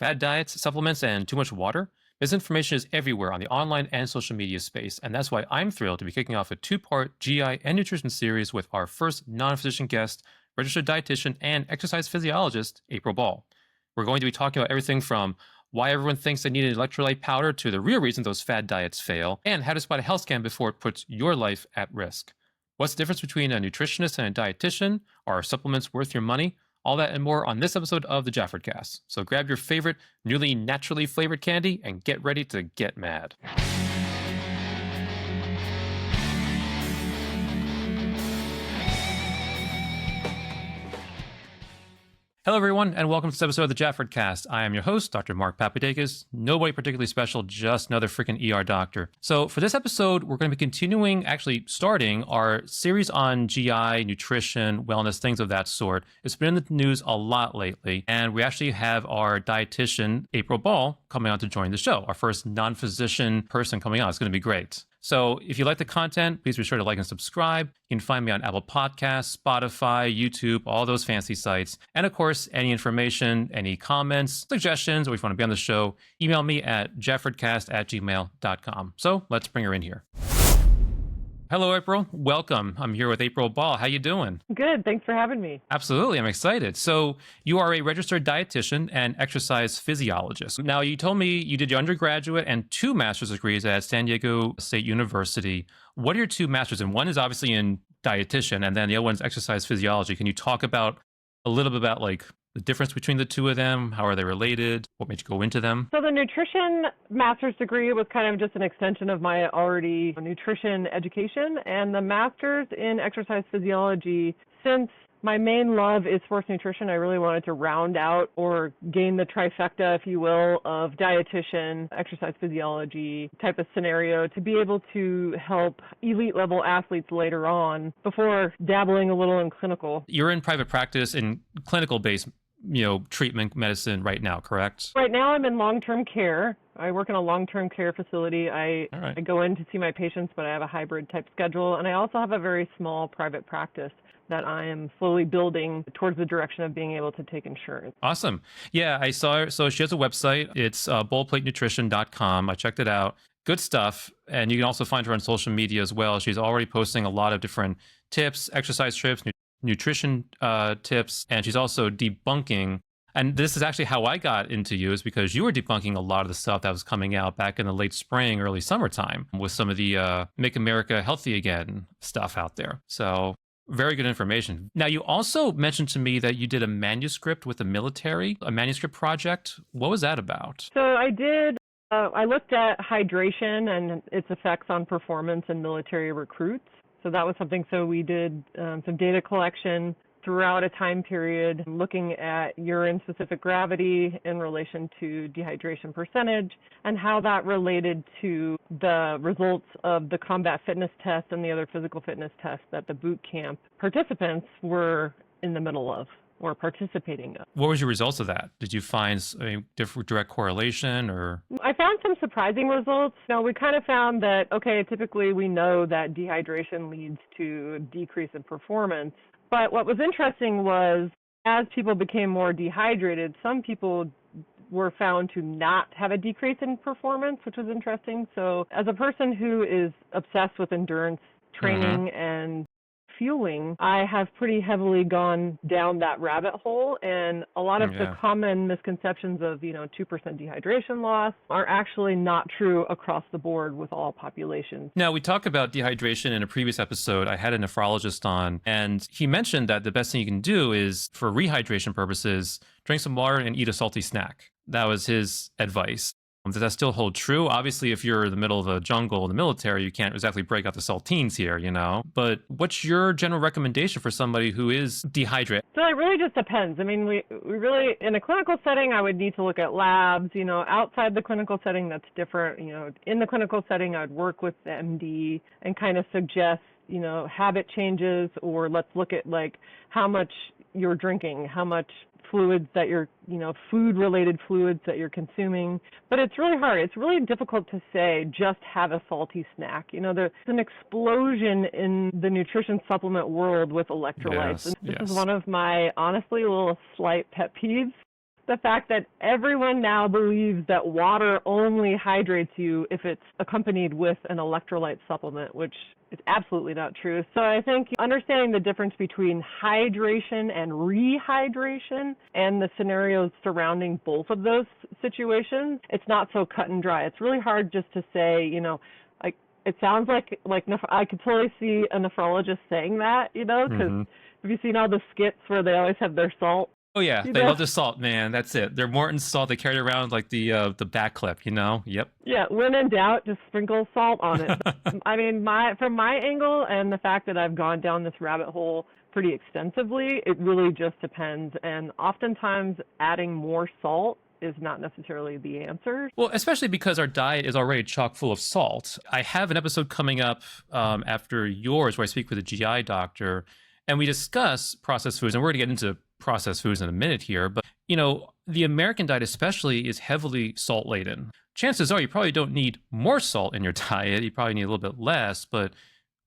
Fad diets, supplements, and too much water? Misinformation is everywhere on the online and social media space, and that's why I'm thrilled to be kicking off a two-part GI and nutrition series with our first non-physician guest, registered dietitian and exercise physiologist, April Ball. We're going to be talking about everything from why everyone thinks they need an electrolyte powder to the real reason those fad diets fail, and how to spot a health scam before it puts your life at risk. What's the difference between a nutritionist and a dietitian? Are supplements worth your money? All that and more on this episode of the JAFERD Cast. So grab your favorite newly naturally flavored candy and get ready to get mad. Hello, everyone, and welcome to this episode of the JAFERD Cast. I am your host, Dr. Mark Pappadakis. Nobody particularly special, just another freaking ER doctor. So for this episode, we're going to be continuing, actually starting our series on GI, nutrition, wellness, things of that sort. It's been in the news a lot lately, and we actually have our dietitian, April Ball, coming on to join the show. Our first non-physician person coming on. It's going to be great. So if you like the content, please be sure to like and subscribe. You can find me on Apple Podcasts, Spotify, YouTube, all those fancy sites. And of course, any information, any comments, suggestions, or if you want to be on the show, email me at jefferdcast@gmail.com. So let's bring her in here. Hello, April. Welcome. I'm here with April Ball. How you doing? Good. Thanks for having me. Absolutely. I'm excited. So you are a registered dietitian and exercise physiologist. Now, you told me you did your undergraduate and 2 master's degrees at San Diego State University. What are your 2 masters? And one is obviously in dietitian, and then the other one's exercise physiology. Can you talk about a little bit about like the difference between the 2 of them? How are they related? What made you go into them? So the nutrition master's degree was kind of just an extension of my already nutrition education, and the master's in exercise physiology, since my main love is sports nutrition, I really wanted to round out or gain the trifecta, if you will, of dietitian, exercise physiology type of scenario to be able to help elite level athletes later on before dabbling a little in clinical. You're in private practice in clinical-based treatment medicine right now, correct? Right now I'm in long-term care. I work in a long-term care facility. I go in to see my patients, but I have a hybrid type schedule. And I also have a very small private practice that I am slowly building towards the direction of being able to take insurance. Awesome. Yeah, I saw her. So she has a website. It's ballplatenutrition.com. I checked it out. Good stuff. And you can also find her on social media as well. She's already posting a lot of different tips, exercise tips, nutrition tips, and she's also debunking. And this is actually how I got into you, is because you were debunking a lot of the stuff that was coming out back in the late spring, early summertime with some of the Make America Healthy Again stuff out there. So very good information. Now, you also mentioned to me that you did a manuscript with the military, a manuscript project. What was that about? So I did. I looked at hydration and its effects on performance in military recruits. So that was something. So we did some data collection throughout a time period, looking at urine-specific gravity in relation to dehydration percentage and how that related to the results of the combat fitness test and the other physical fitness tests that the boot camp participants were in the middle of or participating in. What was your results of that? Did you find a different direct correlation or? I found some surprising results. Now, we kind of found that, okay, typically we know that dehydration leads to a decrease in performance. But what was interesting was as people became more dehydrated, some people were found to not have a decrease in performance, which was interesting. So as a person who is obsessed with endurance training and fueling, I have pretty heavily gone down that rabbit hole, and a lot of the common misconceptions of 2% dehydration loss are actually not true across the board with all populations. Now, we talked about dehydration in a previous episode. I had a nephrologist on, and he mentioned that the best thing you can do is, for rehydration purposes, drink some water and eat a salty snack. That was his advice. Does that still hold true? Obviously, if you're in the middle of a jungle in the military, you can't exactly break out the saltines here, But what's your general recommendation for somebody who is dehydrated? So it really just depends. I mean, we really, in a clinical setting, I would need to look at labs. Outside the clinical setting, that's different. In the clinical setting, I'd work with the MD and kind of suggest, habit changes, or let's look at like how much you're drinking, how much fluids that you're, food-related fluids that you're consuming. But it's really hard. It's really difficult to say just have a salty snack. There's an explosion in the nutrition supplement world with electrolytes. Yes, and this is one of my, honestly, little slight pet peeves. the fact that everyone now believes that water only hydrates you if it's accompanied with an electrolyte supplement, which is absolutely not true. So I think understanding the difference between hydration and rehydration and the scenarios surrounding both of those situations, it's not so cut and dry. It's really hard just to say, like it sounds like I could totally see a nephrologist saying that, because have you seen all the skits where they always have their salt? Oh yeah, they love the salt, man. That's it. Their Morton salt. They carry it around like the back clip, Yep. Yeah, when in doubt, just sprinkle salt on it. I mean, from my angle and the fact that I've gone down this rabbit hole pretty extensively, it really just depends. And oftentimes, adding more salt is not necessarily the answer. Well, especially because our diet is already chock full of salt. I have an episode coming up after yours where I speak with a GI doctor, and we discuss processed foods, and we're going to get into processed foods in a minute here, but the American diet especially is heavily salt laden. Chances are you probably don't need more salt in your diet. You probably need a little bit less, but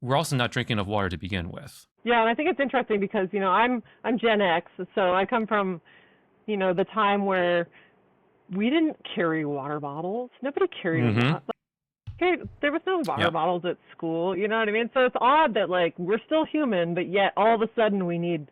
we're also not drinking enough water to begin with. Yeah, and I think it's interesting because I'm Gen X, so I come from the time where we didn't carry water bottles. Nobody carried water. There was no water bottles at school. You know what I mean? So it's odd that we're still human, but yet all of a sudden we need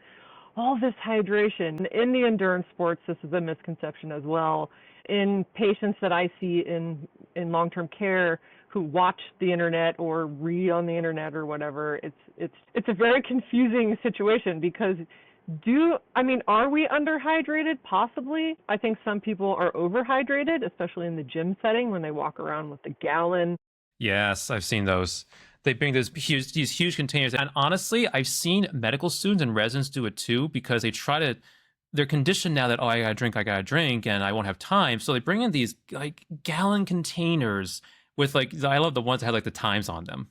all this hydration. In the endurance sports, this is a misconception as well. In patients that I see in long-term care who watch the internet or read on the internet or whatever, it's a very confusing situation because are we underhydrated? Possibly. I think some people are overhydrated, especially in the gym setting when they walk around with a gallon. Yes, I've seen those. They bring these huge containers. And honestly, I've seen medical students and residents do it too, because they're conditioned now that, I gotta drink, and I won't have time. So they bring in these gallon containers with I love the ones that have the times on them,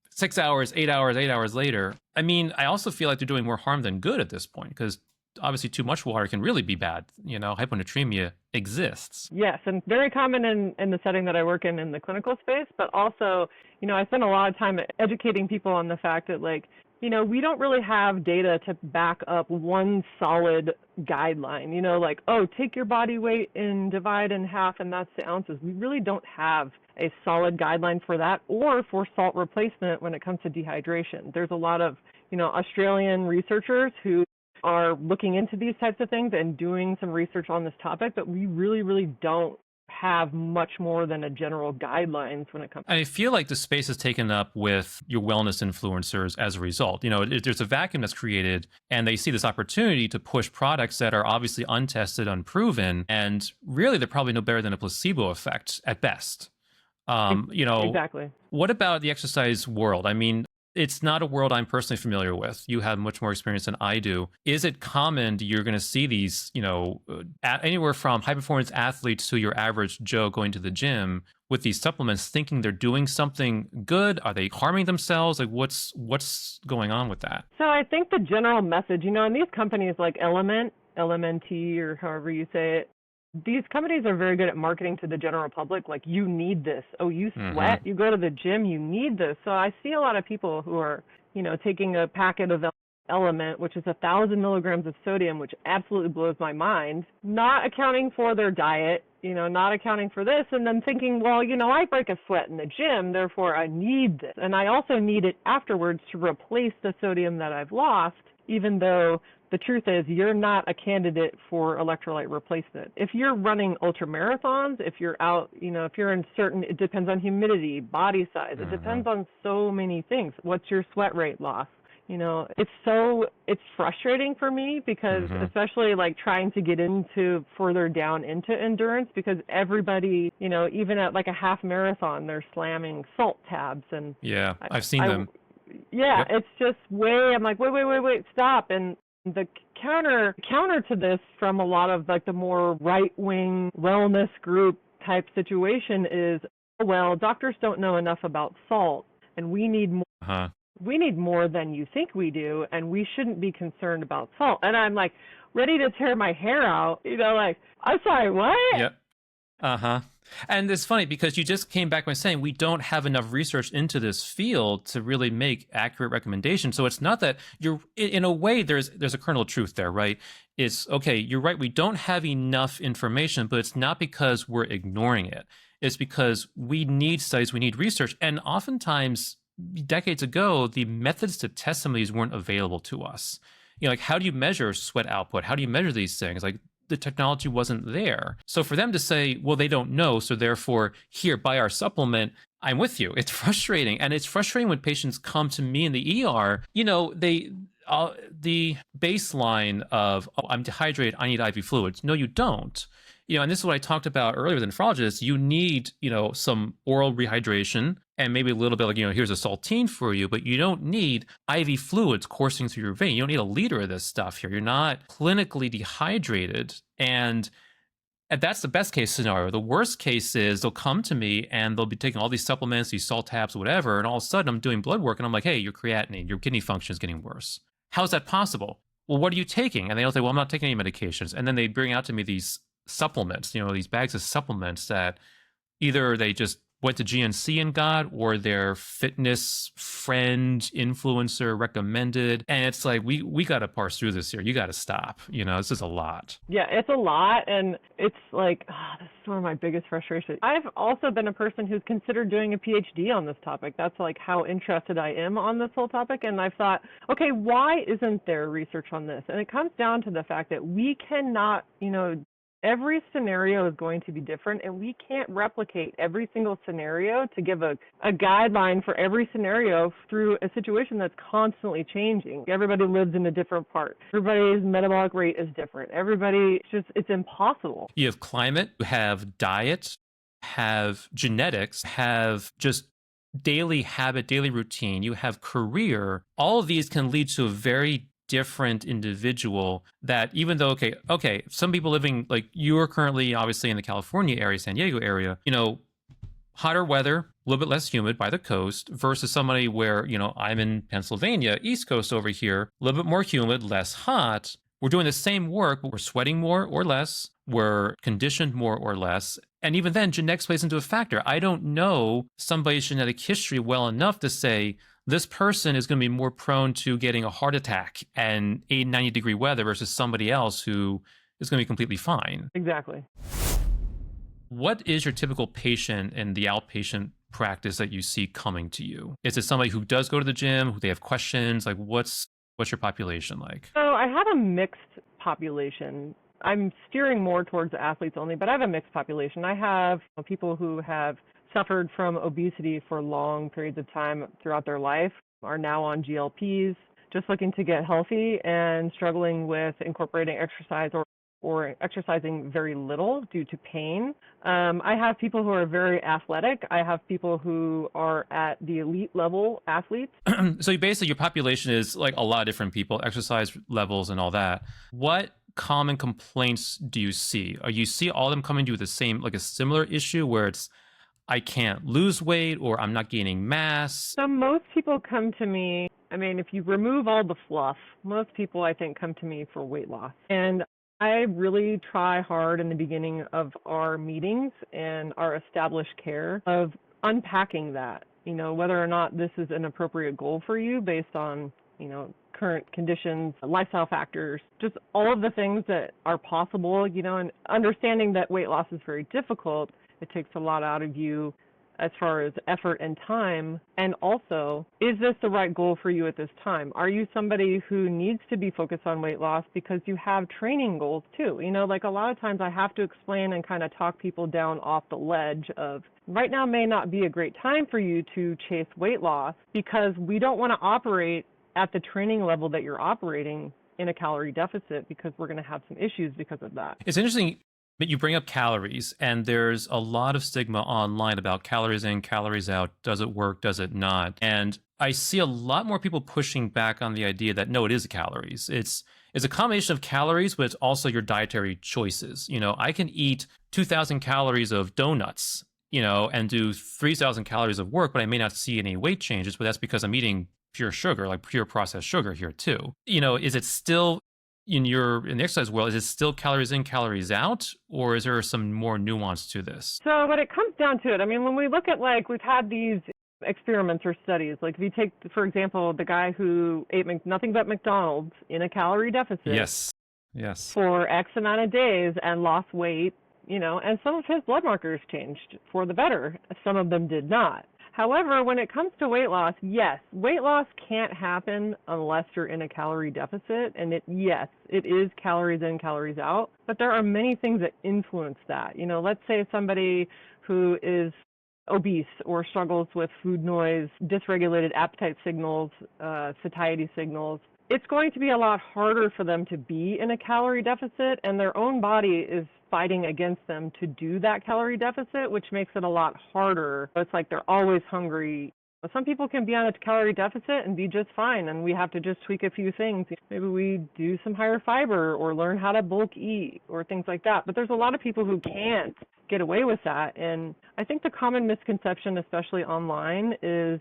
6 hours, 8 hours, 8 hours later. I mean, I also feel like they're doing more harm than good at this point, because obviously too much water can really be bad. Hyponatremia exists. Yes, and very common in the setting that I work in the clinical space, but also, I spend a lot of time educating people on the fact that we don't really have data to back up one solid guideline, take your body weight and divide in half and that's the ounces. We really don't have a solid guideline for that or for salt replacement when it comes to dehydration. There's a lot of, Australian researchers who are looking into these types of things and doing some research on this topic, but we really, really don't have much more than a general guidelines when it comes. I feel like the space is taken up with your wellness influencers as a result. There's a vacuum that's created, and they see this opportunity to push products that are obviously untested, unproven, and really they're probably no better than a placebo effect at best. Exactly. What about the exercise world? I mean, it's not a world I'm personally familiar with. You have much more experience than I do. Is it common you're going to see these, anywhere from high performance athletes to your average Joe going to the gym with these supplements, thinking they're doing something good? Are they harming themselves? What's going on with that? So I think the general message, and these companies like Element, LMNT, or however you say it, these companies are very good at marketing to the general public. You need this. Oh, you sweat, you go to the gym, you need this. So I see a lot of people who are, taking a packet of Element, which is 1,000 milligrams of sodium, which absolutely blows my mind, not accounting for their diet, not accounting for this, and then thinking, well, I break a sweat in the gym, therefore I need this. And I also need it afterwards to replace the sodium that I've lost, even though the truth is you're not a candidate for electrolyte replacement. If you're running ultra marathons, if you're out, if you're in certain, it depends on humidity, body size, it depends on so many things. What's your sweat rate loss? It's frustrating for me because especially trying to get further down into endurance, because everybody, even at a half marathon, they're slamming salt tabs. And yeah, I've seen them. Yeah, yep. It's just I'm like, wait, stop. And the counter to this from a lot of the more right-wing wellness group type situation is, well, doctors don't know enough about salt, and we need more. We need more than you think we do, and we shouldn't be concerned about salt. And I'm ready to tear my hair out. I'm sorry, what? Yep. And it's funny because you just came back by saying we don't have enough research into this field to really make accurate recommendations. So it's not that you're, in a way, there's a kernel of truth there, right? It's okay, you're right, we don't have enough information, but it's not because we're ignoring it. It's because we need studies, we need research. And oftentimes, decades ago, the methods to test some of these weren't available to us. You know, like how do you measure sweat output? How do you measure these things? Like the technology wasn't there. So for them to say, well, they don't know, so therefore here, buy our supplement, I'm with you. It's frustrating. And it's frustrating when patients come to me in the ER, you know, the baseline of, oh, I'm dehydrated, I need IV fluids. No, you don't. You know, and this is what I talked about earlier with nephrologists. You need, you know, some oral rehydration and maybe a little bit like, you know, here's a saltine for you, but you don't need IV fluids coursing through your vein. You don't need a liter of this stuff here. You're not clinically dehydrated. And that's the best case scenario. The worst case is they'll come to me and they'll be taking all these supplements, these salt tabs, whatever. And all of a sudden I'm doing blood work and I'm like, hey, your creatinine, your kidney function is getting worse. How is that possible? Well, what are you taking? And they'll say, well, I'm not taking any medications. And then they bring out to me these supplements, you know, these bags of supplements that either they just went to GNC and got, or their fitness friend influencer recommended. And it's like, we got to parse through this here. You got to stop. You know, this is a lot. Yeah, it's a lot. And it's like, this is one of my biggest frustrations. I've also been a person who's considered doing a PhD on this topic. That's like how interested I am on this whole topic. And I've thought, okay, why isn't there research on this? And it comes down to the fact that we cannot, you know, every scenario is going to be different, and we can't replicate every single scenario to give a guideline for every scenario through a situation that's constantly changing. Everybody lives in a different part. Everybody's metabolic rate is different. It's impossible. You have climate, you have diet, have genetics, have just daily habit, daily routine, you have career. All of these can lead to a very different individual that even though, okay, some people living, like you're currently obviously in the California area, San Diego area, you know, hotter weather, a little bit less humid by the coast versus somebody where, you know, I'm in Pennsylvania, East Coast over here, a little bit more humid, less hot. We're doing the same work, but we're sweating more or less. We're conditioned more or less. And even then, genetics plays into a factor. I don't know somebody's genetic history well enough to say, this person is going to be more prone to getting a heart attack and 90-degree weather versus somebody else who is going to be completely fine. Exactly. What is your typical patient in the outpatient practice that you see coming to you? Is it somebody who does go to the gym, who they have questions? Like what's your population like? So I have a mixed population. I'm steering more towards athletes only, but I have a mixed population. I have people who have suffered from obesity for long periods of time throughout their life, are now on GLPs, just looking to get healthy and struggling with incorporating exercise or exercising very little due to pain. I have people who are very athletic. I have people who are at the elite level athletes. So basically your population is like a lot of different people, exercise levels and all that. What common complaints do you see? Or you see all of them coming to you with the same, like a similar issue where it's, I can't lose weight or I'm not gaining mass? So most people come to me, I mean, if you remove all the fluff, most people I think come to me for weight loss. And I really try hard in the beginning of our meetings and our established care of unpacking that, you know, whether or not this is an appropriate goal for you based on, you know, current conditions, lifestyle factors, just all of the things that are possible, you know, and understanding that weight loss is very difficult. It takes a lot out of you as far as effort and time. And also, is this the right goal for you at this time? Are you somebody who needs to be focused on weight loss because you have training goals too? You know, like a lot of times I have to explain and kind of talk people down off the ledge of right now may not be a great time for you to chase weight loss because we don't want to operate at the training level that you're operating in a calorie deficit because we're going to have some issues because of that. It's interesting. But you bring up calories, and there's a lot of stigma online about calories in, calories out. Does it work? Does it not? And I see a lot more people pushing back on the idea that no, it is calories. It's a combination of calories, but it's also your dietary choices. You know, I can eat 2,000 calories of donuts, you know, and do 3,000 calories of work, but I may not see any weight changes. But that's because I'm eating pure sugar, like pure processed sugar here too. You know, is it still in the exercise world, is it still calories in, calories out, or is there some more nuance to this? So when it comes down to it, I mean, when we look at we've had these experiments or studies, like if you take, for example, the guy who ate nothing but McDonald's in a calorie deficit. Yes. For X amount of days and lost weight, and some of his blood markers changed for the better. Some of them did not. However, when it comes to weight loss, yes, weight loss can't happen unless you're in a calorie deficit. And it is calories in, calories out. But there are many things that influence that. Let's say somebody who is obese or struggles with food noise, dysregulated appetite signals, satiety signals. It's going to be a lot harder for them to be in a calorie deficit, and their own body is fighting against them to do that calorie deficit, which makes it a lot harder. It's like they're always hungry. Some people can be on a calorie deficit and be just fine, and we have to just tweak a few things. Maybe we do some higher fiber or learn how to bulk eat or things like that. But there's a lot of people who can't get away with that. And I think the common misconception, especially online, is,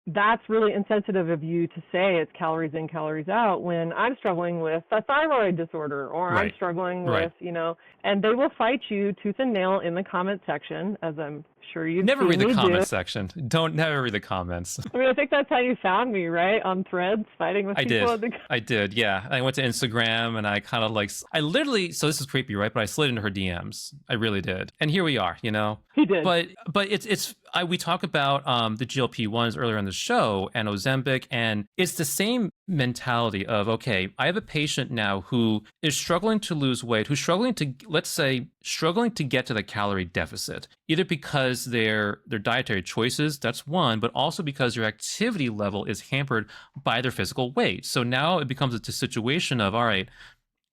that's really insensitive of you to say it's calories in, calories out when I'm struggling with a thyroid disorder or I'm struggling with, and they will fight you tooth and nail in the comment section, as I'm sure you've never read the comment do. section. Never read the comments. I mean, I think that's how you found me, right? On Threads, fighting with people. I did, yeah. I went to Instagram and I kind of I literally, so this is creepy, right? But I slid into her DMs. I really did. And here we are, He did. But we talk about the GLP-1s earlier in the show and Ozempic, and it's the same mentality of, okay, I have a patient now who is struggling to lose weight, who's struggling to get to the calorie deficit, either because their dietary choices, that's one, but also because their activity level is hampered by their physical weight. So now it becomes a situation of, all right,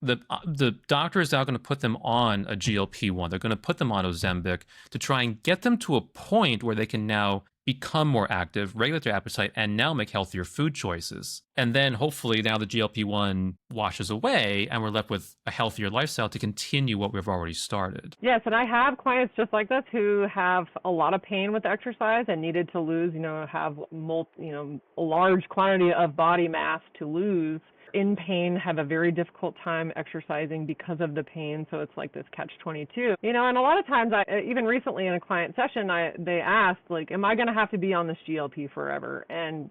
the doctor is now going to put them on a GLP-1. They're going to put them on Ozempic to try and get them to a point where they can now become more active, regulate their appetite, and now make healthier food choices. And then hopefully now the GLP-1 washes away and we're left with a healthier lifestyle to continue what we've already started. Yes, and I have clients just like this who have a lot of pain with exercise and needed to lose, have a large quantity of body mass to lose. In pain, have a very difficult time exercising because of the pain. So it's like this catch-22, and a lot of times, even recently in a client session, they asked, am I going to have to be on this GLP forever? And,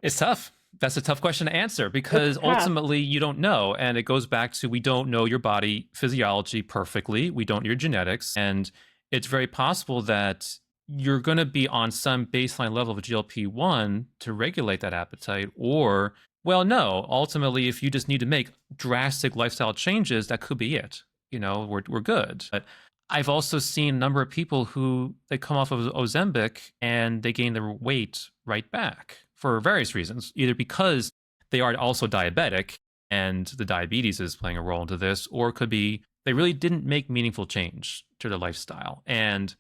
it's tough. That's a tough question to answer because ultimately you don't know. And it goes back to, we don't know your body physiology perfectly. We don't know your genetics. And it's very possible that you're going to be on some baseline level of GLP-1 to regulate that appetite, or well, no, ultimately, if you just need to make drastic lifestyle changes, that could be it. We're good. But I've also seen a number of people who they come off of Ozempic and they gain their weight right back for various reasons, either because they are also diabetic and the diabetes is playing a role into this, or it could be they really didn't make meaningful change to their lifestyle. And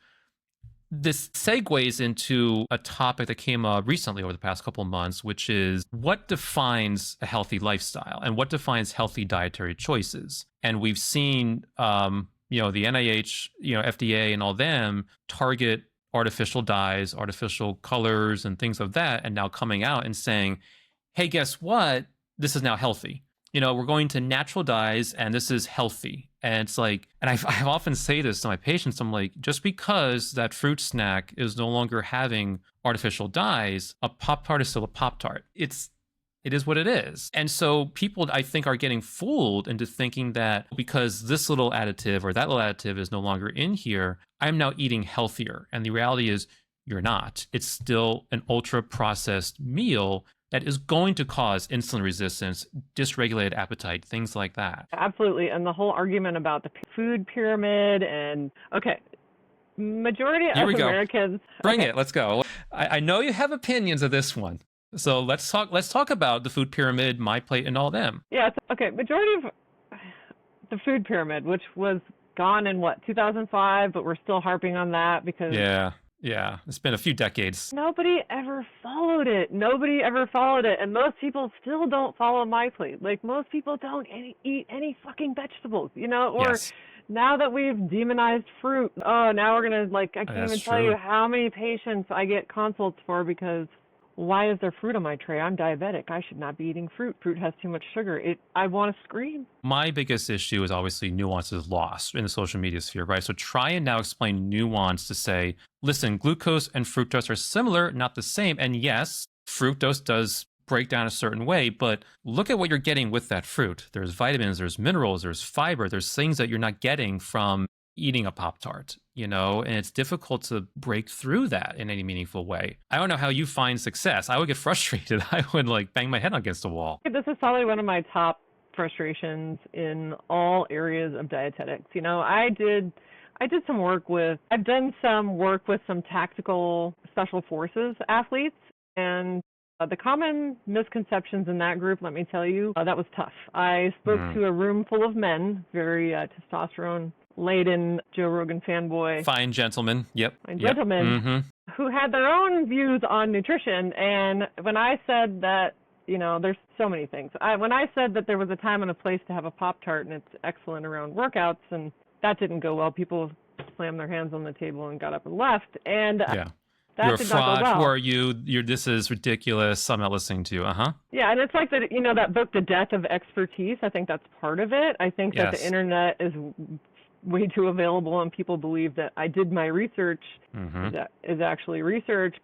this segues into a topic that came up recently over the past couple of months, which is what defines a healthy lifestyle and what defines healthy dietary choices. And we've seen, the NIH, FDA and all them target artificial dyes, artificial colors and things of that, and now coming out and saying, hey, guess what? This is now healthy. We're going to natural dyes and this is healthy. And it's like, and I often say this to my patients, I'm like, just because that fruit snack is no longer having artificial dyes, a Pop-Tart is still a Pop-Tart. It is what it is. And so people, I think, are getting fooled into thinking that because this little additive or that little additive is no longer in here, I'm now eating healthier. And the reality is you're not. It's still an ultra-processed meal that is going to cause insulin resistance, dysregulated appetite, things like that. Absolutely. And the whole argument about the food pyramid and, majority of Americans. Bring it. Let's go. I know you have opinions of this one. So let's talk about the food pyramid, my plate, and all them. Yeah. Majority of the food pyramid, which was gone in 2005, but we're still harping on that because Yeah, it's been a few decades. Nobody ever followed it. And most people still don't follow my plate. Most people don't eat any fucking vegetables, Yes. Now that we've demonized fruit, now we're going to, I can't even tell you how many patients I get consults for because why is there fruit on my tray? I'm diabetic. I should not be eating fruit. Fruit has too much sugar. I want to scream. My biggest issue is obviously nuances lost in the social media sphere, right? So try and now explain nuance to say, listen, glucose and fructose are similar, not the same. And yes, fructose does break down a certain way, but look at what you're getting with that fruit. There's vitamins, there's minerals, there's fiber, there's things that you're not getting from eating a Pop-Tart, and it's difficult to break through that in any meaningful way. I don't know how you find success. I would get frustrated. I would bang my head against the wall. This is probably one of my top frustrations in all areas of dietetics. I've done some work with some tactical special forces athletes, and the common misconceptions in that group, let me tell you, that was tough. I spoke to a room full of men, very testosterone-laden, Joe Rogan fanboy. Fine gentlemen. Yep. Fine gentlemen who had their own views on nutrition. And when I said that, there's so many things. When I said that there was a time and a place to have a Pop-Tart and it's excellent around workouts, and that didn't go well. People slammed their hands on the table and got up and left. And you're a fraud. Who are you? This is ridiculous. I'm not listening to you. Yeah, and it's like that book, The Death of Expertise. I think that's part of it. I think that the internet is way too available, and people believe that I did my research is actually research.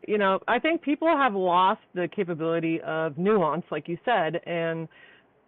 I think people have lost the capability of nuance, like you said, and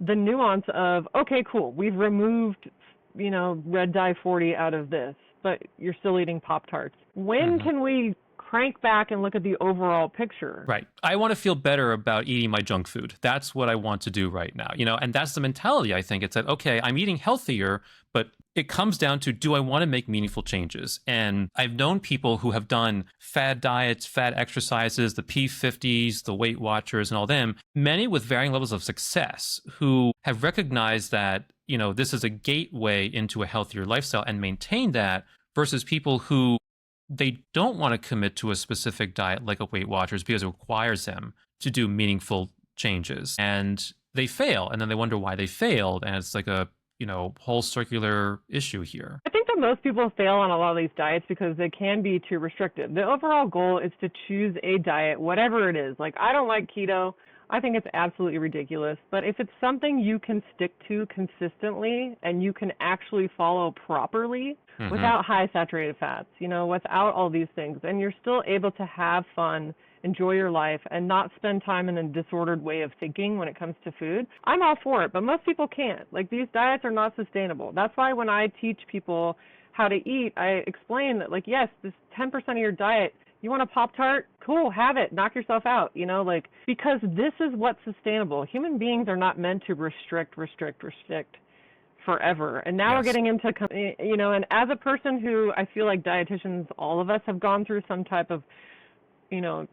the nuance of, okay, cool, we've removed, red dye 40 out of this, but you're still eating Pop-Tarts. When can we crank back and look at the overall picture? Right. I want to feel better about eating my junk food. That's what I want to do right now, and that's the mentality. I think it's that, okay, I'm eating healthier, but it comes down to, do I want to make meaningful changes? And I've known people who have done fad diets, fad exercises, the P50s, the Weight Watchers and all them, many with varying levels of success, who have recognized that, this is a gateway into a healthier lifestyle and maintain that, versus people who they don't want to commit to a specific diet like a Weight Watchers because it requires them to do meaningful changes, and they fail, and then they wonder why they failed, and it's like a whole circular issue here. I think that most people fail on a lot of these diets because they can be too restrictive. The overall goal is to choose a diet, whatever it is. Like, I don't like keto. I think it's absolutely ridiculous. But if it's something you can stick to consistently and you can actually follow properly without high saturated fats, without all these things, and you're still able to have fun, enjoy your life, and not spend time in a disordered way of thinking when it comes to food, I'm all for it. But most people can't. These diets are not sustainable. That's why when I teach people how to eat, I explain that, yes, this 10% of your diet, you want a Pop-Tart? Cool, have it. Knock yourself out, because this is what's sustainable. Human beings are not meant to restrict forever. And now we're getting into, and as a person who, I feel like dietitians, all of us have gone through some type of,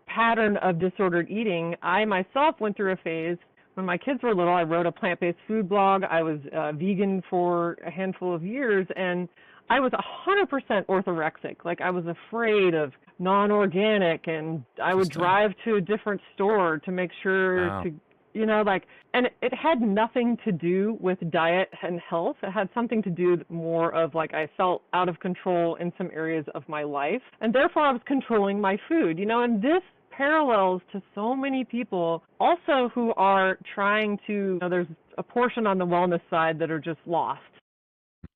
pattern of disordered eating. I myself went through a phase when my kids were little. I wrote a plant-based food blog. I was vegan for a handful of years, and I was 100% orthorexic. I was afraid of non-organic, and I would drive to a different store to make sure to, and it had nothing to do with diet and health. It had something to do more of I felt out of control in some areas of my life, and therefore I was controlling my food, and this parallels to so many people also who are trying to, there's a portion on the wellness side that are just lost.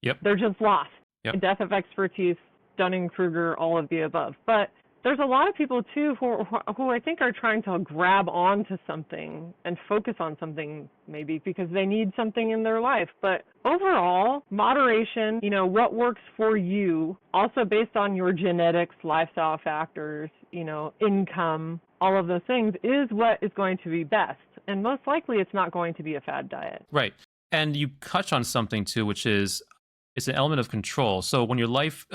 Yep. They're just lost. Yep. Death of expertise, Dunning-Kruger, all of the above. But there's a lot of people, too, who I think are trying to grab onto something and focus on something, maybe because they need something in their life. But overall, moderation, what works for you, also based on your genetics, lifestyle factors, income, all of those things, is what is going to be best. And most likely, it's not going to be a fad diet. Right. And you touch on something, too, which is, it's an element of control. So when your life,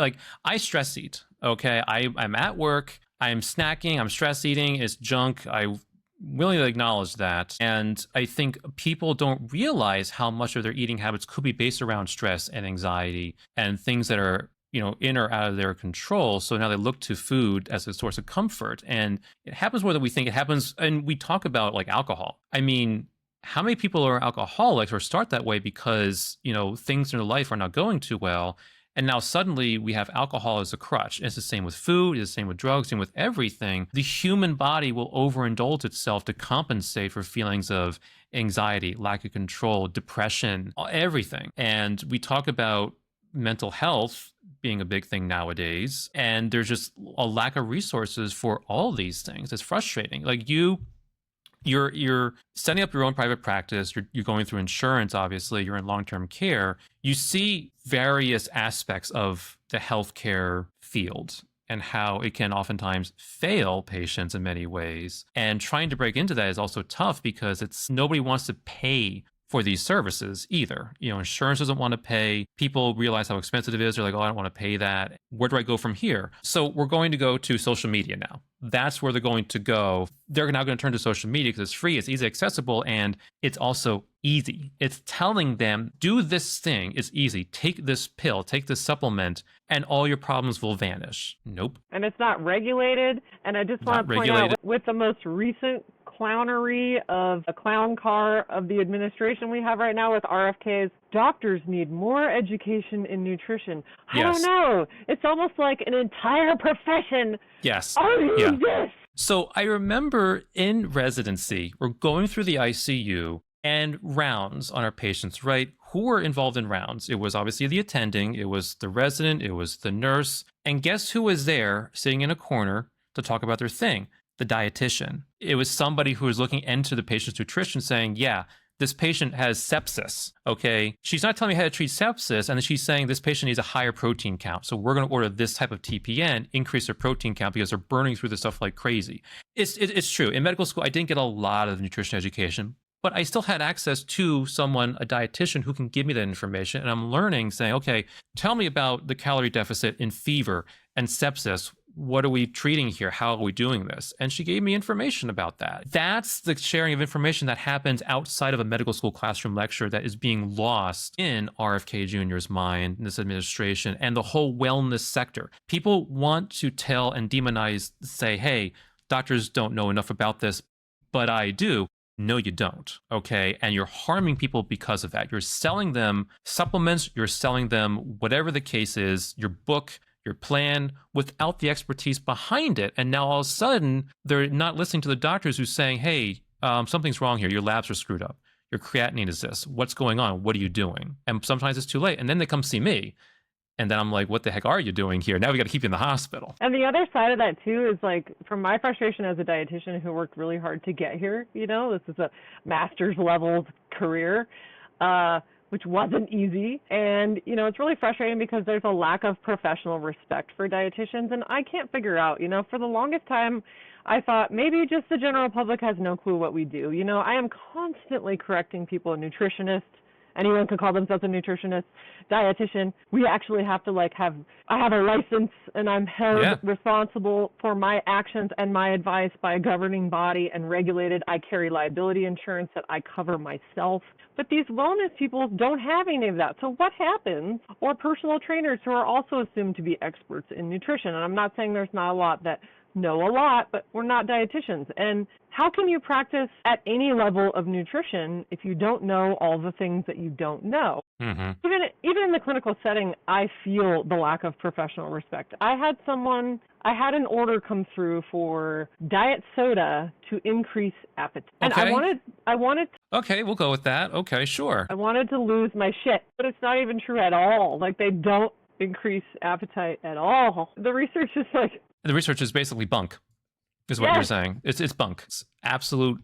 I stress eat, okay? I'm at work, I'm snacking, I'm stress eating, it's junk. I willingly acknowledge that. And I think people don't realize how much of their eating habits could be based around stress and anxiety and things that are, in or out of their control. So now they look to food as a source of comfort. And it happens more than we think. It happens, and we talk about alcohol. I mean, how many people are alcoholics or start that way because, things in their life are not going too well, And now suddenly we have alcohol as a crutch. It's the same with food, it's the same with drugs, and with everything. The human body will overindulge itself to compensate for feelings of anxiety, lack of control, depression, everything. And we talk about mental health being a big thing nowadays, and there's just a lack of resources for all these things. It's frustrating. Like you're setting up your own private practice, you're going through insurance, obviously, you're in long-term care. You see various aspects of the healthcare field and how it can oftentimes fail patients in many ways. And trying to break into that is also tough because nobody wants to pay for these services either. Insurance doesn't want to pay. People realize how expensive it is. They're like, oh, I don't want to pay that. Where do I go from here? So we're going to go to social media now. That's where they're going to go. They're now going to turn to social media because it's free, it's easy accessible, and it's also easy. It's telling them, do this thing. It's easy. Take this pill, take this supplement, and all your problems will vanish. Nope. And it's not regulated. And I just want to point out, with the most recent clownery of a clown car of the administration we have right now with RFKs, doctors need more education in nutrition. I don't know. It's almost like an entire profession. Yes. This. So I remember in residency, we're going through the ICU and rounds on our patients, right? Who were involved in rounds? It was obviously the attending, it was the resident, it was the nurse. And guess who was there sitting in a corner to talk about their thing? The dietitian. It was somebody who was looking into the patient's nutrition saying, yeah, this patient has sepsis, okay? She's not telling me how to treat sepsis, and then she's saying this patient needs a higher protein count. So we're going to order this type of TPN, increase their protein count because they're burning through the stuff like crazy. It's true. In medical school, I didn't get a lot of nutrition education, but I still had access to someone, a dietitian, who can give me that information. And I'm learning, saying, okay, tell me about the calorie deficit in fever and sepsis. What are we treating here? How are we doing this? And she gave me information about that. That's the sharing of information that happens outside of a medical school classroom lecture that is being lost in RFK Jr.'s mind, in this administration, and the whole wellness sector. People want to tell and demonize, say, hey, doctors don't know enough about this, but I do. No, you don't, okay? And you're harming people because of that. You're selling them supplements, you're selling them whatever the case is, your book, your plan, without the expertise behind it. And now all of a sudden, they're not listening to the doctors who's saying, hey, something's wrong here. Your labs are screwed up. Your creatinine is this. What's going on? What are you doing? And sometimes it's too late. And then they come see me. And then I'm like, what the heck are you doing here? Now we got to keep you in the hospital. And the other side of that, too, is like, from my frustration as a dietitian who worked really hard to get here, this is a master's level career, which wasn't easy. And, it's really frustrating because there's a lack of professional respect for dietitians. And I can't figure out, for the longest time, I thought maybe just the general public has no clue what we do. I am constantly correcting people, nutritionists. Anyone can call themselves a nutritionist, dietitian. We actually have to I have a license and I'm held responsible for my actions and my advice by a governing body and regulated. I carry liability insurance that I cover myself. But these wellness people don't have any of that. So what happens? Or personal trainers who are also assumed to be experts in nutrition. And I'm not saying there's not a lot that know a lot, but we're not dietitians. And how can you practice at any level of nutrition if you don't know all the things that you don't know? Mm-hmm. Even in the clinical setting, I feel the lack of professional respect. I had an order come through for diet soda to increase appetite. And okay. I wanted Okay, we'll go with that. Okay, sure. I wanted to lose my shit, but it's not even true at all. They don't increase appetite at all. The research is The research is basically bunk, is what you're saying. It's bunk. It's absolute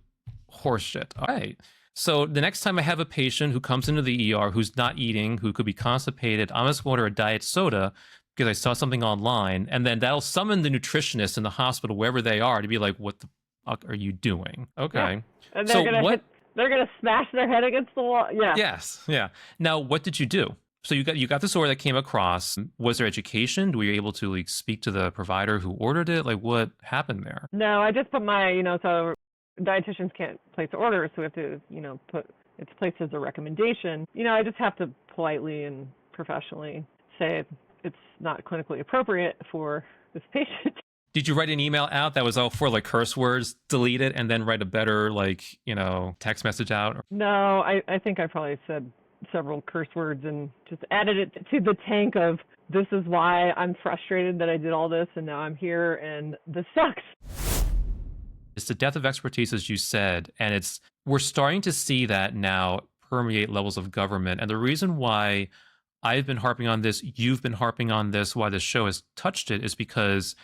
horseshit. All right. So the next time I have a patient who comes into the ER who's not eating, who could be constipated, I'm just going to order a diet soda because I saw something online, and then that'll summon the nutritionist in the hospital, wherever they are, to be like, what the fuck are you doing? Okay. Yeah. And they're going to smash their head against the wall. Yeah. Yes. Yeah. Now, what did you do? So you got this order that came across. Was there education? Were you able to speak to the provider who ordered it? What happened there? No, I just put my, so dietitians can't place orders, so we have to, put it's placed as a recommendation. I just have to politely and professionally say it's not clinically appropriate for this patient. Did you write an email out that was all for curse words, delete it, and then write a better text message out? No, I think I probably said several curse words and just added it to the tank of this is why I'm frustrated that I did all this and now I'm here and this sucks. It's the death of expertise, as you said, and we're starting to see that now permeate levels of government. And the reason why I've been harping on this, you've been harping on this, why this show has touched it, is because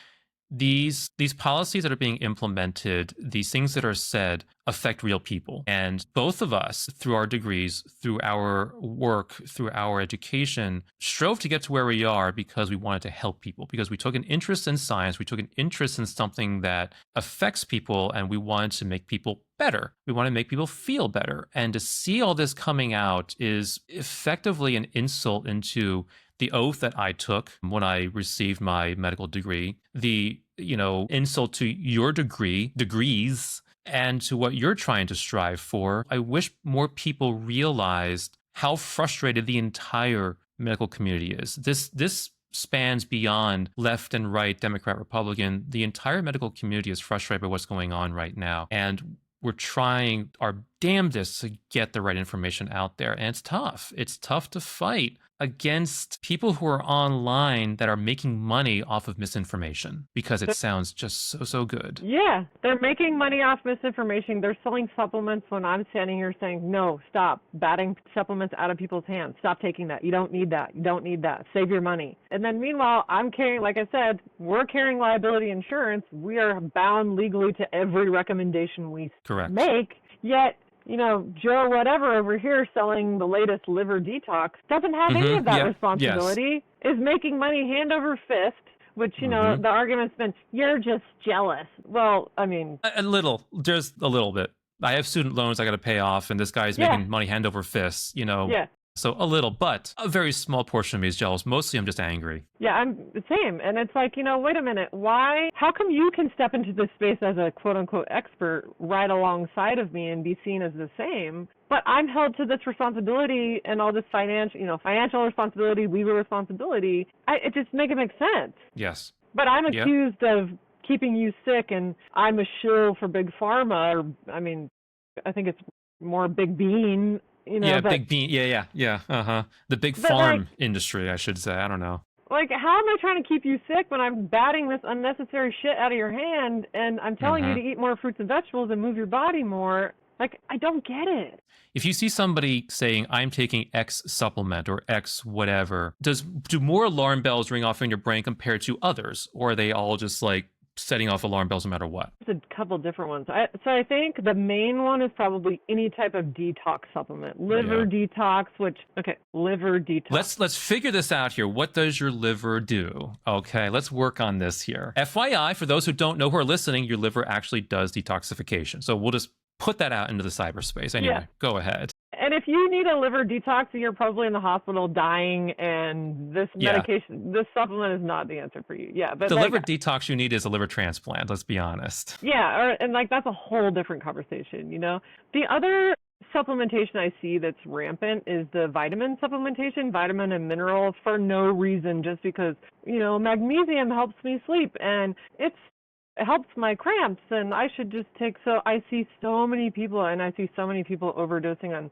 these policies that are being implemented, these things that are said, affect real people. And both of us, through our degrees, through our work, through our education, strove to get to where we are because we wanted to help people, because we took an interest in science, we took an interest in something that affects people, and we wanted to make people better. We want to make people feel better. And to see all this coming out is effectively an insult into the oath that I took when I received my medical degree, the insult to your degrees, and to what you're trying to strive for. I wish more people realized how frustrated the entire medical community is. This spans beyond left and right, Democrat, Republican. The entire medical community is frustrated by what's going on right now. And we're trying our damnedest to get the right information out there. And it's tough. It's tough to fight against people who are online that are making money off of misinformation because it sounds just so good. Yeah, they're making money off misinformation. They're selling supplements when I'm standing here saying, no, stop, batting supplements out of people's hands. Stop taking that. You don't need that. You don't need that. Save your money. And then meanwhile, I'm carrying, like I said, we're carrying liability insurance. We are bound legally to every recommendation we make. Yet, Joe whatever over here selling the latest liver detox doesn't have any of that responsibility, is making money hand over fist, which, the argument's been, you're just jealous. Well, I mean... Just a little bit. I have student loans I got to pay off, and this guy's making money hand over fist, Yeah. So a little, but a very small portion of me is jealous. Mostly I'm just angry. Yeah, I'm the same. And it's like, wait a minute, how come you can step into this space as a quote unquote expert right alongside of me and be seen as the same, but I'm held to this responsibility and all this financial responsibility, legal responsibility. It just doesn't make sense. Yes. But I'm accused of keeping you sick and I'm a shill for Big Pharma, or, I think it's more Big Bean. Big bean. Yeah. The big farm industry, I should say. I don't know. Like, how am I trying to keep you sick when I'm batting this unnecessary shit out of your hand and I'm telling you to eat more fruits and vegetables and move your body more? Like, I don't get it. If you see somebody saying, I'm taking X supplement or X whatever, do more alarm bells ring off in your brain compared to others? Or are they all just like setting off alarm bells no matter what? There's a couple different ones. So I think the main one is probably any type of detox supplement. Liver detox, liver detox. Let's figure this out here. What does your liver do? Okay, let's work on this here. FYI, for those who don't know who are listening, your liver actually does detoxification. So we'll just put that out into the cyberspace. Anyway, go ahead. And if you need a liver detox, you're probably in the hospital dying, and this medication, this supplement is not the answer for you. Yeah, but the liver detox you need is a liver transplant. Let's be honest. Yeah, and that's a whole different conversation. The other supplementation I see that's rampant is the vitamin supplementation, vitamin and minerals for no reason, just because magnesium helps me sleep and it helps my cramps and I should just take. So I see so many people overdosing on,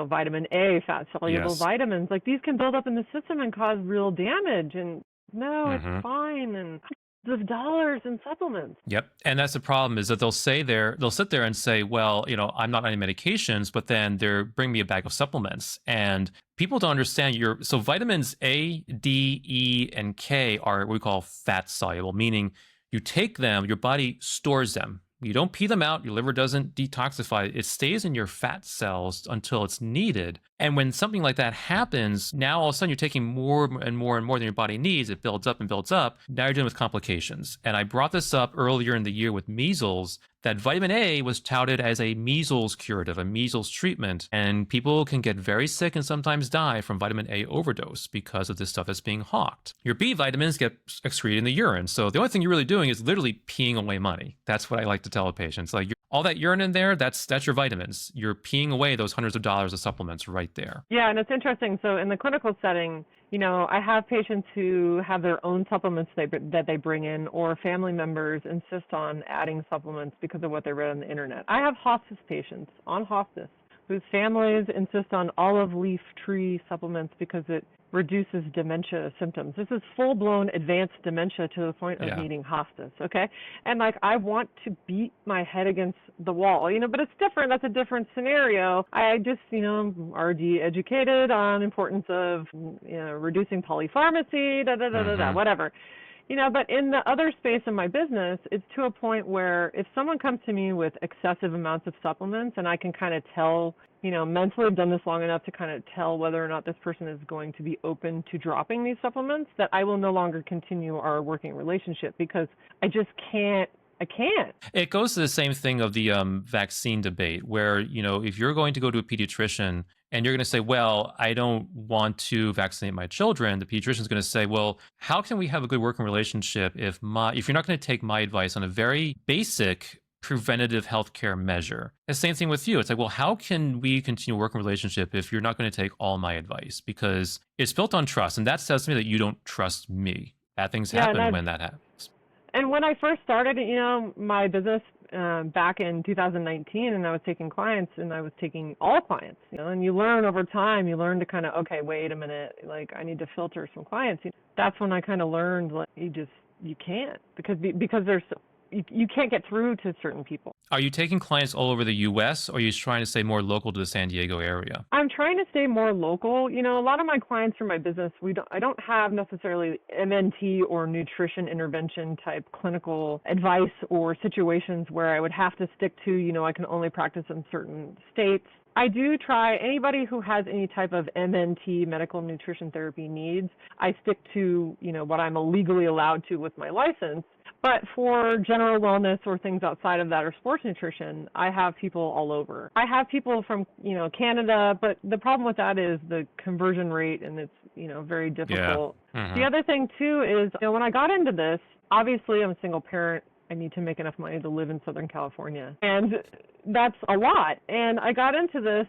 vitamin A, fat soluble vitamins. Like, these can build up in the system and cause real damage. And no, it's fine. And of dollars in supplements. Yep. And that's the problem, is that they'll sit there and say, well, I'm not on any medications, but then they're bring me a bag of supplements. And people don't understand so vitamins A, D, E, and K are what we call fat soluble, meaning you take them, your body stores them. You don't pee them out, your liver doesn't detoxify. It stays in your fat cells until it's needed. And when something like that happens, now all of a sudden you're taking more and more and more than your body needs. It builds up and builds up. Now you're dealing with complications. And I brought this up earlier in the year with measles, that vitamin A was touted as a measles curative, a measles treatment. And people can get very sick and sometimes die from vitamin A overdose because of this stuff that's being hawked. Your B vitamins get excreted in the urine. So the only thing you're really doing is literally peeing away money. That's what I like to tell patients. Like, all that urine in there, that's your vitamins. You're peeing away those hundreds of dollars of supplements right there. Yeah, and it's interesting. So in the clinical setting, I have patients who have their own supplements that they bring in, or family members insist on adding supplements because of what they read on the internet. I have hospice patients on hospice whose families insist on olive leaf tree supplements because it reduces dementia symptoms. This is full-blown advanced dementia to the point of needing hospice, okay? And like, I want to beat my head against the wall, but it's different. That's a different scenario. I just, RD educated on importance of, reducing polypharmacy, whatever. But in the other space of my business, it's to a point where if someone comes to me with excessive amounts of supplements and I can kind of tell, mentally I've done this long enough to kind of tell whether or not this person is going to be open to dropping these supplements, that I will no longer continue our working relationship because I just can't. I can't. It goes to the same thing of the vaccine debate where, if you're going to go to a pediatrician and you're going to say, well, I don't want to vaccinate my children, the pediatrician is going to say, well, how can we have a good working relationship if you're not going to take my advice on a very basic preventative healthcare measure? The same thing with you. It's like, well, how can we continue a working relationship if you're not going to take all my advice? Because it's built on trust. And that says to me that you don't trust me. Bad things happen when that happens. And when I first started, my business back in 2019, and I was taking clients, and I was taking all clients, and you learn over time, you learn to kind of, okay, wait a minute, like I need to filter some clients. That's when I kind of learned, like, you can't, because there's, you can't get through to certain people. Are you taking clients all over the U.S. or are you trying to stay more local to the San Diego area? I'm trying to stay more local. A lot of my clients for my business, I don't have necessarily MNT or nutrition intervention type clinical advice or situations where I would have to stick to, I can only practice in certain states. I do try anybody who has any type of MNT, medical nutrition therapy needs. I stick to, what I'm legally allowed to with my license. But for general wellness or things outside of that or sports nutrition, I have people all over. I have people from, Canada, but the problem with that is the conversion rate, and it's, very difficult. Yeah. Mm-hmm. The other thing too is, when I got into this, obviously I'm a single parent. I need to make enough money to live in Southern California. And that's a lot. And I got into this,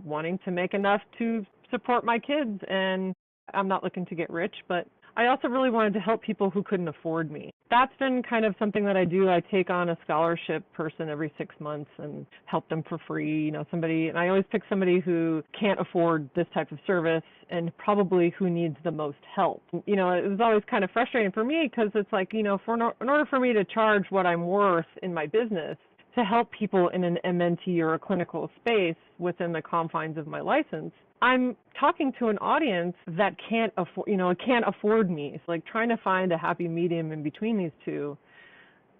wanting to make enough to support my kids. And I'm not looking to get rich, but I also really wanted to help people who couldn't afford me. That's been kind of something that I do. I take on a scholarship person every 6 months and help them for free, and I always pick somebody who can't afford this type of service and probably who needs the most help. It was always kind of frustrating for me because it's like, in order for me to charge what I'm worth in my business, to help people in an MNT or a clinical space within the confines of my license, I'm talking to an audience that can't afford me. It's like trying to find a happy medium in between these two,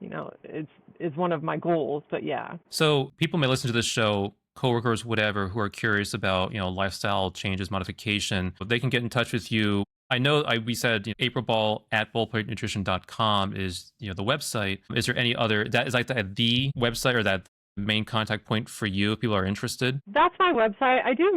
is one of my goals, but yeah. So people may listen to this show, coworkers, whatever, who are curious about, lifestyle changes, modification. They can get in touch with you. I know we said Aprilball at ballplatenutrition.com is, the website. Is there any other, that is like the website or that main contact point for you if people are interested? That's my website. I do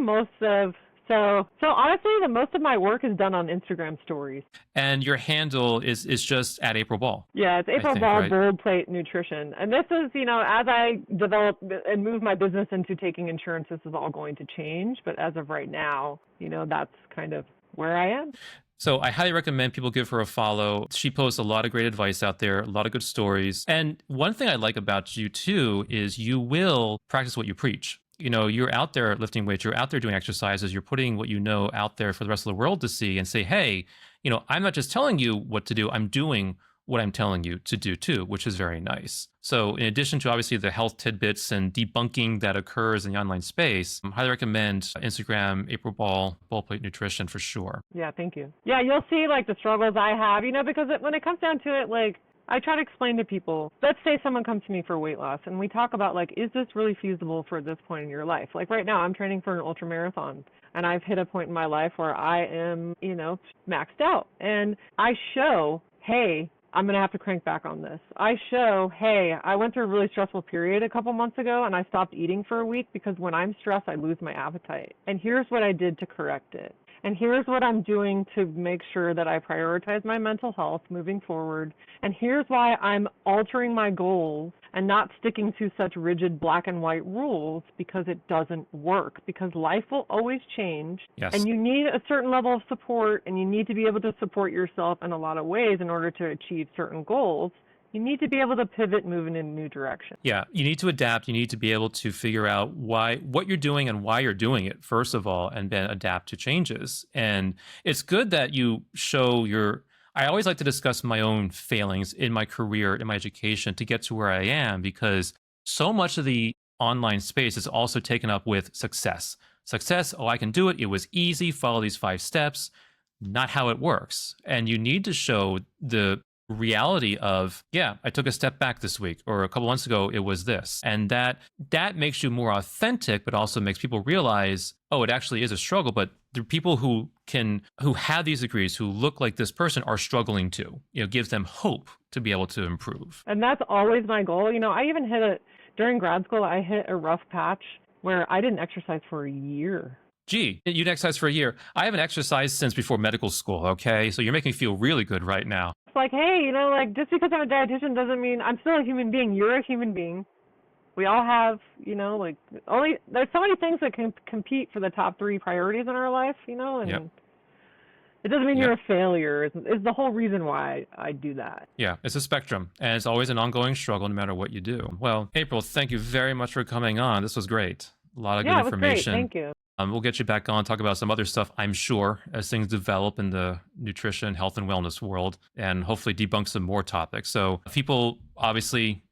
so honestly, most of my work is done on Instagram stories. And your handle is just at Aprilball. Yeah, it's Aprilball, right? Bold Plate Nutrition. And this is, as I develop and move my business into taking insurance, this is all going to change. But as of right now, that's kind of where I am. So I highly recommend people give her a follow. She posts a lot of great advice out there, a lot of good stories. And one thing I like about you too is you will practice what you preach. You're out there lifting weights, you're out there doing exercises, you're putting what you know out there for the rest of the world to see and say, hey, I'm not just telling you what to do, I'm doing what I'm telling you to do too, which is very nice. So in addition to obviously the health tidbits and debunking that occurs in the online space, I highly recommend Instagram, Aprilball, Ballplate Nutrition for sure. Yeah, thank you. Yeah, you'll see like the struggles I have, because when it comes down to it, like I try to explain to people, let's say someone comes to me for weight loss and we talk about like, is this really feasible for this point in your life? Like right now I'm training for an ultra marathon and I've hit a point in my life where I am, maxed out, and I show, hey, I'm going to have to crank back on this. I show, hey, I went through a really stressful period a couple months ago and I stopped eating for a week because when I'm stressed, I lose my appetite. And here's what I did to correct it. And here's what I'm doing to make sure that I prioritize my mental health moving forward. And here's why I'm altering my goals and not sticking to such rigid black and white rules, because it doesn't work, because life will always change. Yes. And you need a certain level of support, and you need to be able to support yourself in a lot of ways in order to achieve certain goals. You need to be able to pivot, moving in a new direction. Yeah, you need to adapt. You need to be able to figure out what you're doing and why you're doing it, first of all, and then adapt to changes. And it's good that you show I always like to discuss my own failings in my career, in my education to get to where I am, because so much of the online space is also taken up with success. Success, oh, I can do it. It was easy. Follow these 5 steps. Not how it works. And you need to show the reality of, yeah, I took a step back this week, or a couple months ago, it was this. And that makes you more authentic, but also makes people realize, oh, it actually is a struggle, but the people who have these degrees, who look like this person, are struggling too. Gives them hope to be able to improve. And that's always my goal. I even during grad school, I hit a rough patch where I didn't exercise for a year. Gee, you'd exercise for a year. I haven't exercised since before medical school, okay? So you're making me feel really good right now. It's like, hey, just because I'm a dietitian doesn't mean I'm still a human being. You're a human being. We all have, there's so many things that can compete for the top 3 priorities in our life, and Yep. It doesn't mean you're a failure. Is the whole reason why I do that. Yeah, it's a spectrum, and it's always an ongoing struggle no matter what you do. Well, April, thank you very much for coming on. This was great. A lot of good information. It was great. Thank you. We'll get you back on, talk about some other stuff, I'm sure, as things develop in the nutrition, health, and wellness world, and hopefully debunk some more topics. So people, obviously,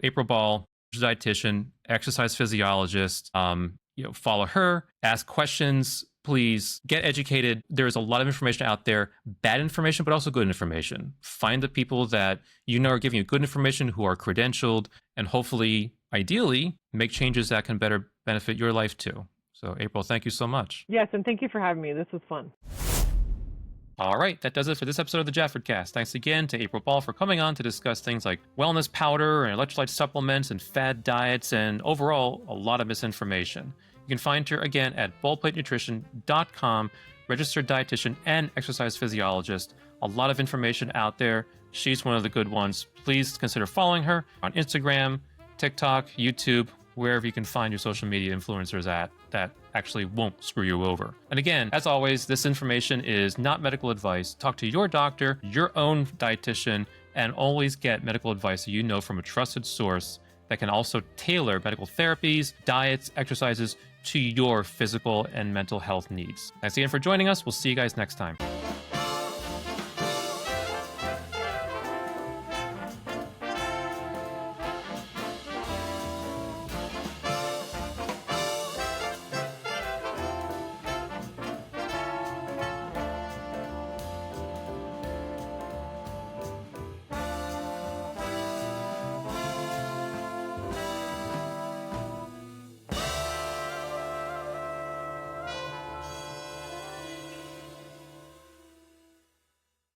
April Ball, dietitian, exercise physiologist, follow her, ask questions, please get educated. There's a lot of information out there, bad information, but also good information. Find the people that are giving you good information, who are credentialed, and hopefully, ideally, make changes that can better benefit your life too. So, April, thank you so much. Yes, and thank you for having me. This was fun. All right, that does it for this episode of the JAFERD Cast. Thanks again to April Ball for coming on to discuss things like wellness powder and electrolyte supplements and fad diets and overall a lot of misinformation. You can find her again at baldplatenutrition.com, registered dietitian and exercise physiologist. A lot of information out there. She's one of the good ones. Please consider following her on Instagram, TikTok, YouTube, wherever you can find your social media influencers at that actually won't screw you over. And again, as always, this information is not medical advice. Talk to your doctor, your own dietitian, and always get medical advice that from a trusted source that can also tailor medical therapies, diets, exercises to your physical and mental health needs. Thanks again for joining us. We'll see you guys next time.